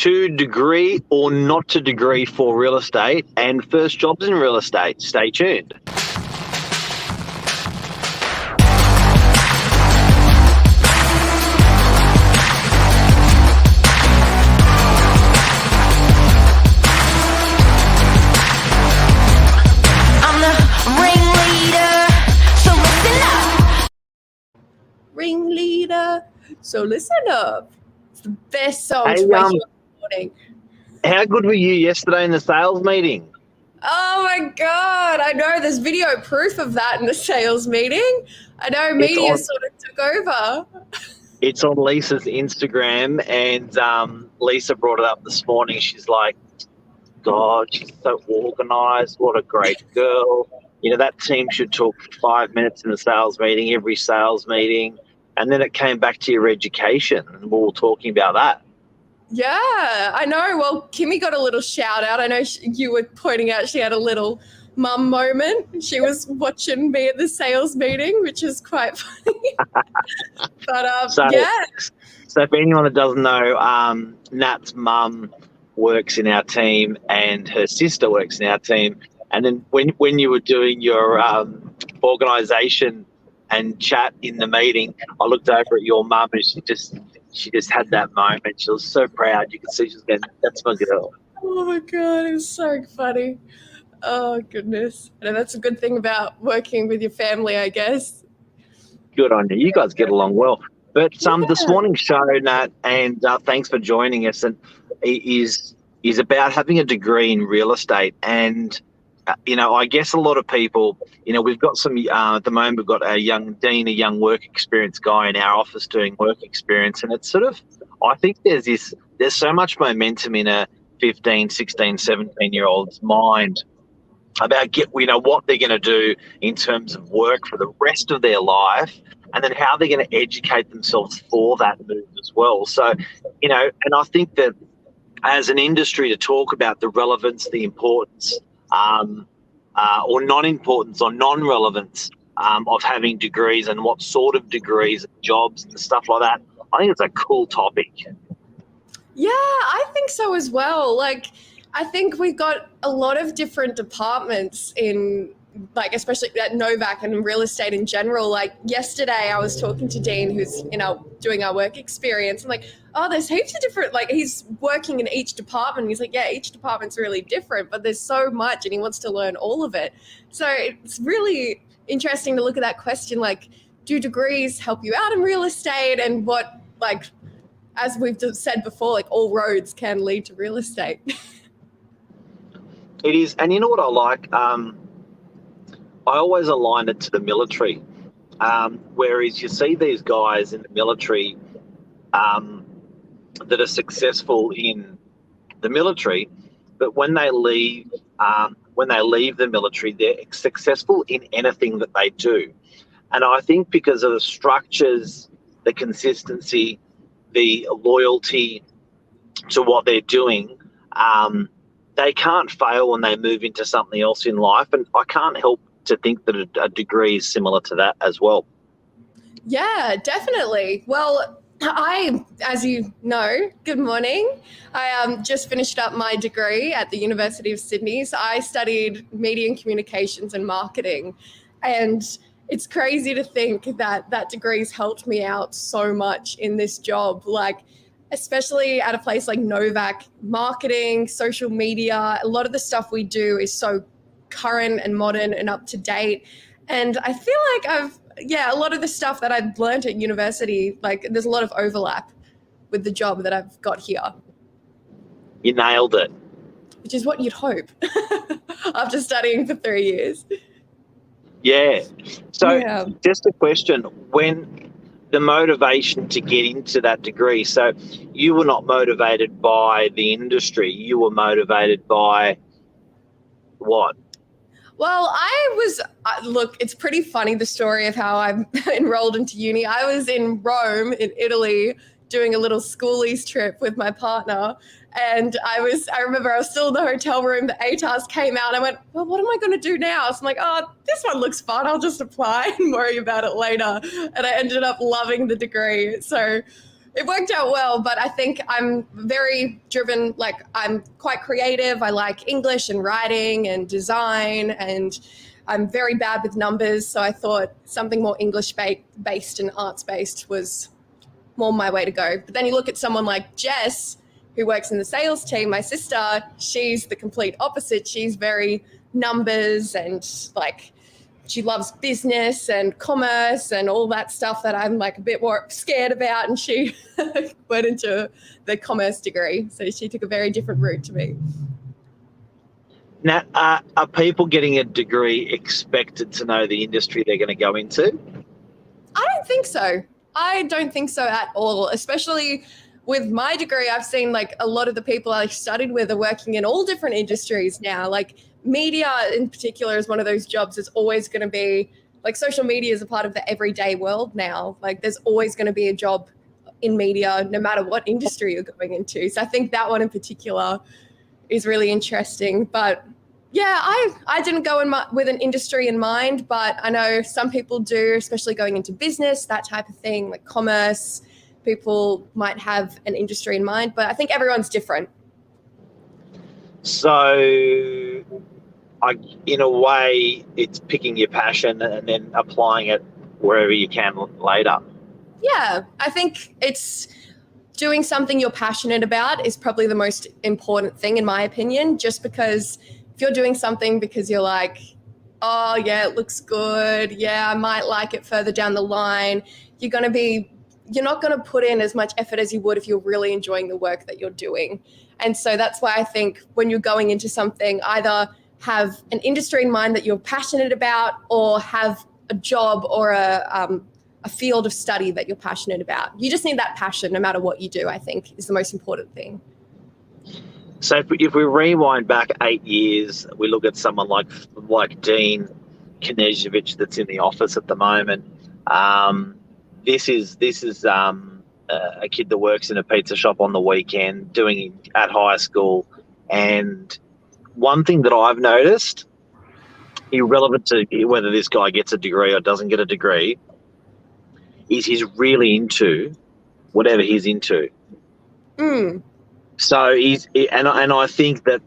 to degree or not to degree for real estate and first jobs in real estate. Stay tuned. Ringleader, so listen up. It's the best song to wake you up in the morning. How good were you yesterday in the sales meeting? Oh my God, I know there's video proof of that in the sales meeting. I know media sort of took over. It's on Lisa's Instagram, and Lisa brought it up this morning. She's like, God, she's so organised. What a great girl. You know, that team should talk for 5 minutes in the sales meeting, every sales meeting. And then it came back to your education, and we were talking about that. Yeah, I know. Well, Kimmy got a little shout out. I know you were pointing out she had a little mum moment. She was watching me at the sales meeting, which is quite funny. But yeah. So if anyone that doesn't know, Nat's mum works in our team and her sister works in our team. And then when you were doing your organisation and chat in the meeting, I looked over at your mum and she just had that moment. She was so proud. You could see she was going, that's my girl. Oh my God, it was so funny. Oh goodness. And that's a good thing about working with your family, I guess. Good on you. You guys get along well. But this morning's show, Nat, and thanks for joining us, and is about having a degree in real estate. And you know, I guess a lot of people, you know, we've got some, at the moment, we've got a young work experience guy in our office doing work experience. And it's sort of, I think there's so much momentum in a 15, 16, 17-year-old's mind about what they're going to do in terms of work for the rest of their life, and then how they're going to educate themselves for that move as well. So, you know, and I think that as an industry to talk about the relevance, the importance, or non-importance or non-relevance of having degrees and what sort of degrees and jobs and stuff like that, I think it's a cool topic. Yeah, I think so as well. Like, I think we've got a lot of different departments in, like, especially at Novak and in real estate in general. Like yesterday I was talking to Dean, who's, you know, doing our work experience. I'm like, oh, there's heaps of different, like, he's working in each department. He's like, yeah, each department's really different, but there's so much and he wants to learn all of it. So it's really interesting to look at that question, like, do degrees help you out in real estate? And what, like, as we've said before, like, all roads can lead to real estate. It is. And you know what I like? I always align it to the military, whereas you see these guys in the military that are successful in the military, but when they leave the military, they're successful in anything that they do. And I think because of the structures, the consistency, the loyalty to what they're doing, they can't fail when they move into something else in life. And I can't help to think that a degree is similar to that as well. Yeah, definitely. Well, as you know, good morning. I just finished up my degree at the University of Sydney. So I studied media and communications and marketing. And it's crazy to think that that degree's helped me out so much in this job. Like, especially at a place like Novak, marketing, social media, a lot of the stuff we do is so current and modern and up to date. And I feel like a lot of the stuff that I've learned at university, like, there's a lot of overlap with the job that I've got here. You nailed it. Which is what you'd hope after studying for 3 years. Yeah. So just a question, when the motivation to get into that degree, so you were not motivated by the industry, you were motivated by what? Well, look, it's pretty funny, the story of how I'm enrolled into uni. I was in Rome in Italy doing a little schoolies trip with my partner. And I remember I was still in the hotel room, the ATARs came out, and I went, well, what am I going to do now? So I'm like, oh, this one looks fun. I'll just apply and worry about it later. And I ended up loving the degree. So it worked out well, but I think I'm very driven. Like, I'm quite creative. I like English and writing and design, and I'm very bad with numbers. So I thought something more English based and arts based was more my way to go. But then you look at someone like Jess, who works in the sales team, my sister, she's the complete opposite. She's very numbers and like, she loves business and commerce and all that stuff that I'm like a bit more scared about. And she went into the commerce degree. So she took a very different route to me. Now, are people getting a degree expected to know the industry they're going to go into? I don't think so. I don't think so at all, especially with my degree. I've seen like a lot of the people I studied with are working in all different industries now. Like media in particular is one of those jobs that's always going to be like, social media is a part of the everyday world now. Like there's always going to be a job in media, no matter what industry you're going into. So I think that one in particular is really interesting. But yeah, I didn't go in with an industry in mind, but I know some people do, especially going into business, that type of thing, like commerce. People might have an industry in mind, but I think everyone's different. So, in a way, it's picking your passion and then applying it wherever you can later. Yeah, I think it's doing something you're passionate about is probably the most important thing, in my opinion, just because if you're doing something because you're like, oh, yeah, it looks good. Yeah, I might like it further down the line. You're not going to put in as much effort as you would if you're really enjoying the work that you're doing. And so that's why I think when you're going into something, either have an industry in mind that you're passionate about or have a job or a field of study that you're passionate about. You just need that passion no matter what you do, I think, is the most important thing. So if we rewind back 8 years, we look at someone like Dean Knežević that's in the office at the moment. This is a kid that works in a pizza shop on the weekend, doing it at high school. And one thing that I've noticed, irrelevant to whether this guy gets a degree or doesn't get a degree, is he's really into whatever he's into. So and I think that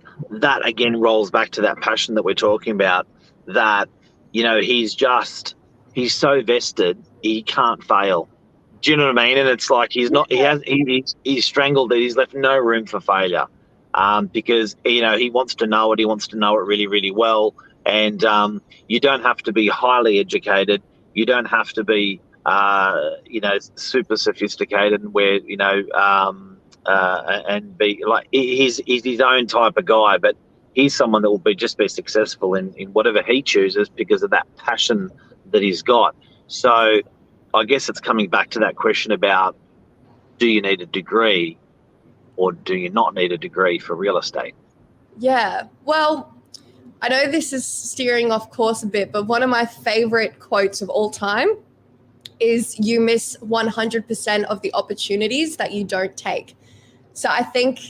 again rolls back to that passion that we're talking about, that, he's so vested, he can't fail. Do you know what I mean? And it's like he's strangled it. He's left no room for failure, because, he wants to know it. He wants to know it really, really well. And you don't have to be highly educated. You don't have to be, super sophisticated and where, and be like, he's his own type of guy, but he's someone that will be successful in whatever he chooses because of that passion that he's got. So I guess it's coming back to that question about, do you need a degree or do you not need a degree for real estate? Yeah. Well, I know this is steering off course a bit, but one of my favorite quotes of all time is, you miss 100% of the opportunities that you don't take. So I think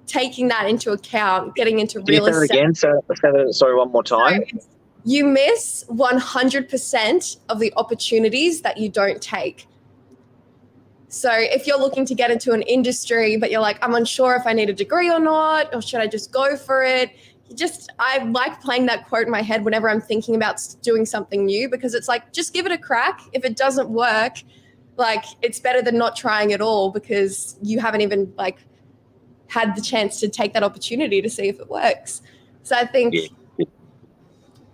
taking that into account, getting into real estate. Can you say that again? Sorry, one more time. So you miss 100% of the opportunities that you don't take. So if you're looking to get into an industry, but you're like, I'm unsure if I need a degree or not, or should I just go for it? I like playing that quote in my head whenever I'm thinking about doing something new, because it's like, just give it a crack. If it doesn't work, like, it's better than not trying at all, because you haven't even had the chance to take that opportunity to see if it works. So I think,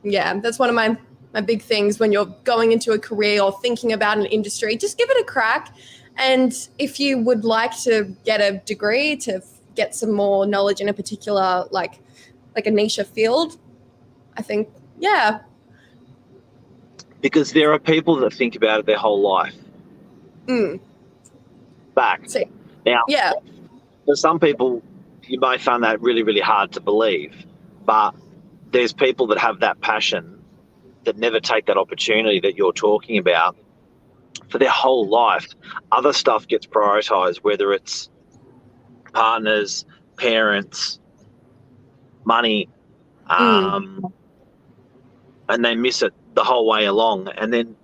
that's one of my big things when you're going into a career or thinking about an industry. Just give it a crack. And if you would like to get a degree to get some more knowledge in a particular, like a niche field, I think, Because there are people that think about it their whole life. Back. See. Now, for some people, you may find that really, really hard to believe, but there's people that have that passion that never take that opportunity that you're talking about for their whole life. Other stuff gets prioritized, whether it's partners, parents, money, and they miss it the whole way along. And then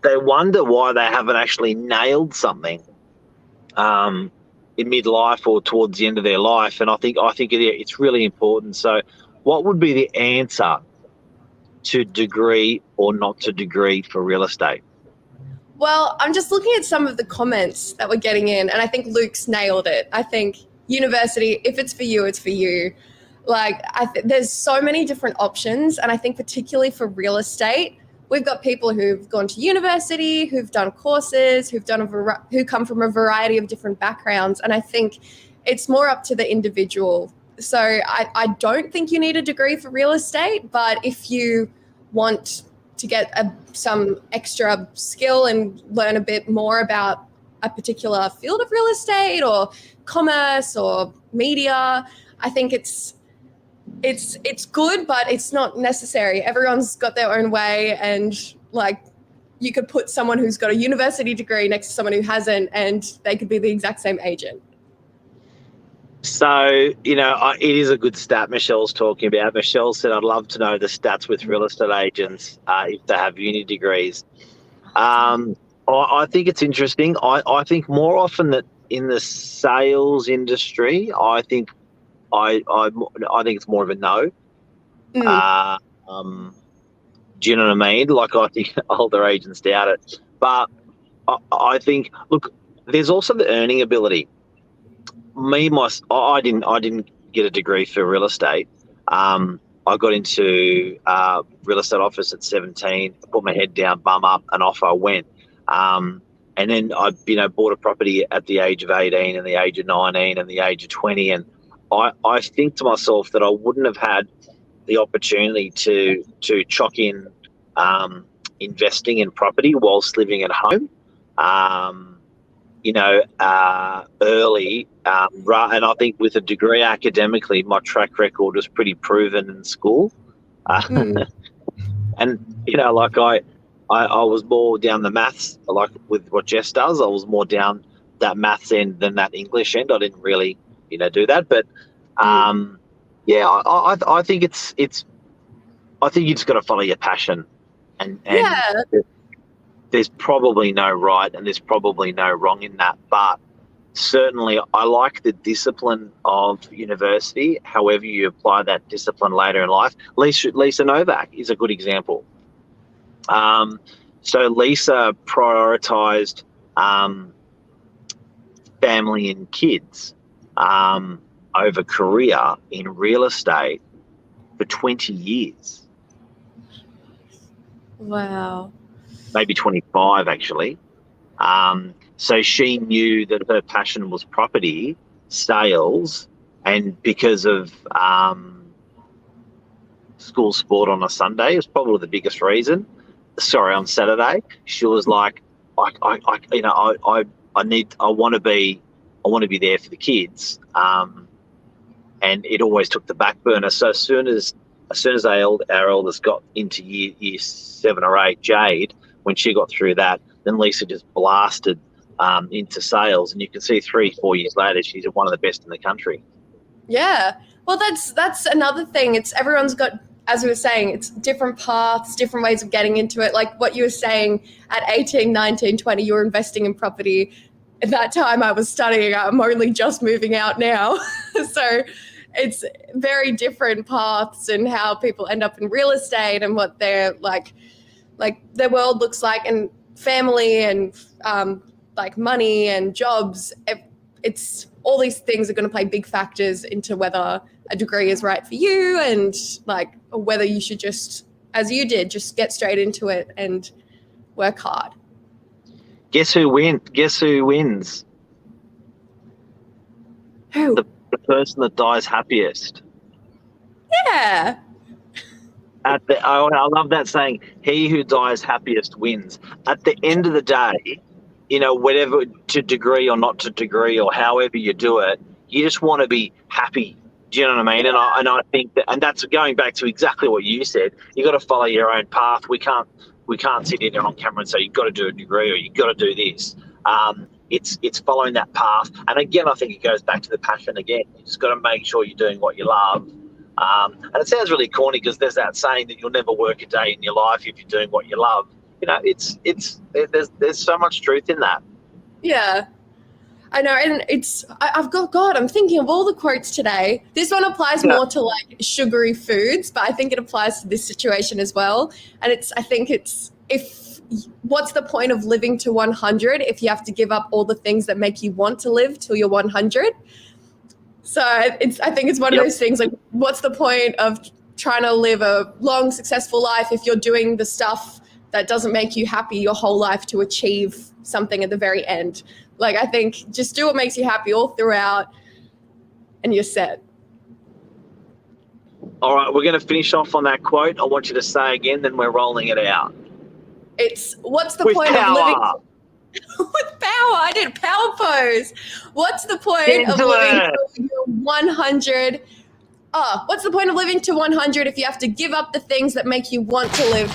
they wonder why they haven't actually nailed something. in midlife or towards the end of their life, and I think it's really important. So, what would be the answer to degree or not to degree for real estate? Well, I'm just looking at some of the comments that we're getting in, and I think Luke's nailed it. I think university, if it's for you, it's for you. Like, there's so many different options, and I think particularly for real estate, we've got people who've gone to university, who've done courses, who come from a variety of different backgrounds, and I think it's more up to the individual. So I don't think you need a degree for real estate, but if you want to get some extra skill and learn a bit more about a particular field of real estate or commerce or media, I think it's good, but it's not necessary. Everyone's got their own way, and like, you could put someone who's got a university degree next to someone who hasn't, and they could be the exact same agent. So, it is a good stat Michelle's talking about. Michelle said, I'd love to know the stats with real estate agents if they have uni degrees. I think it's interesting. I think more often that in the sales industry, I think it's more of a no. Do you know what I mean? Like, I think older agents doubt it. But I think, look, there's also the earning ability. I didn't get a degree for real estate. I got into real estate office at 17, put my head down, bum up, and off I went. And then I, bought a property at the age of 18 and the age of 19 and the age of 20. And I think to myself that I wouldn't have had the opportunity to chock in investing in property whilst living at home. Early, and I think with a degree academically, my track record was pretty proven in school. And, like I was more down the maths, like with what Jess does, I was more down that maths end than that English end. I didn't really, do that. But, I think I think you just got to follow your passion. And there's probably no right and there's probably no wrong in that, but certainly I like the discipline of university, however you apply that discipline later in life. Lisa Novak is a good example. So Lisa prioritised family and kids over career in real estate for 20 years. Wow. Maybe 25 actually. So she knew that her passion was property, sales, and because of school sport on a Sunday is probably the biggest reason. Sorry, on Saturday, she was like, I want to be there for the kids, and it always took the back burner. So as soon as our eldest got into year 7 or 8, Jade, when she got through that, then Lisa just blasted into sales, and you can see 3-4 years later she's one of the best in the country. Yeah, well, that's another thing. It's everyone's got, as we were saying, it's different paths, different ways of getting into it. Like what you were saying, at 18, 19, 20, you were investing in property. At that time I was studying. I'm only just moving out now. So it's very different paths and how people end up in real estate and what their like their world looks like, and family and like money and jobs. It's all these things are going to play big factors into whether a degree is right for you, and like whether you should just, as you did, just get straight into it and work hard. Guess who wins? Who? The person that dies happiest. Yeah. I love that saying, he who dies happiest wins. At the end of the day, whatever, to degree or not to degree or however you do it, you just want to be happy. Do you know what I mean? And I think that, and that's going back to exactly what you said. You got to follow your own path. We can't sit here on camera and say you've got to do a degree or you've got to do this. It's following that path. And again, I think it goes back to the passion again. You just got to make sure you're doing what you love. And it sounds really corny because there's that saying that you'll never work a day in your life if you're doing what you love. There's so much truth in that. Yeah. I know, and I'm thinking of all the quotes today. This one applies more to like sugary foods, but I think it applies to this situation as well. And what's the point of living to 100 if you have to give up all the things that make you want to live till you're 100? So I think it's one of those things like, what's the point of trying to live a long, successful life if you're doing the stuff that doesn't make you happy your whole life to achieve something at the very end? Like, I think just do what makes you happy all throughout and you're set. All right, we're going to finish off on that quote. I want you to say again, then we're rolling it out. It's, what's the With point power. of living with power? I did a power pose. What's the point of living till you're 100? What's the point of living to 100 if you have to give up the things that make you want to live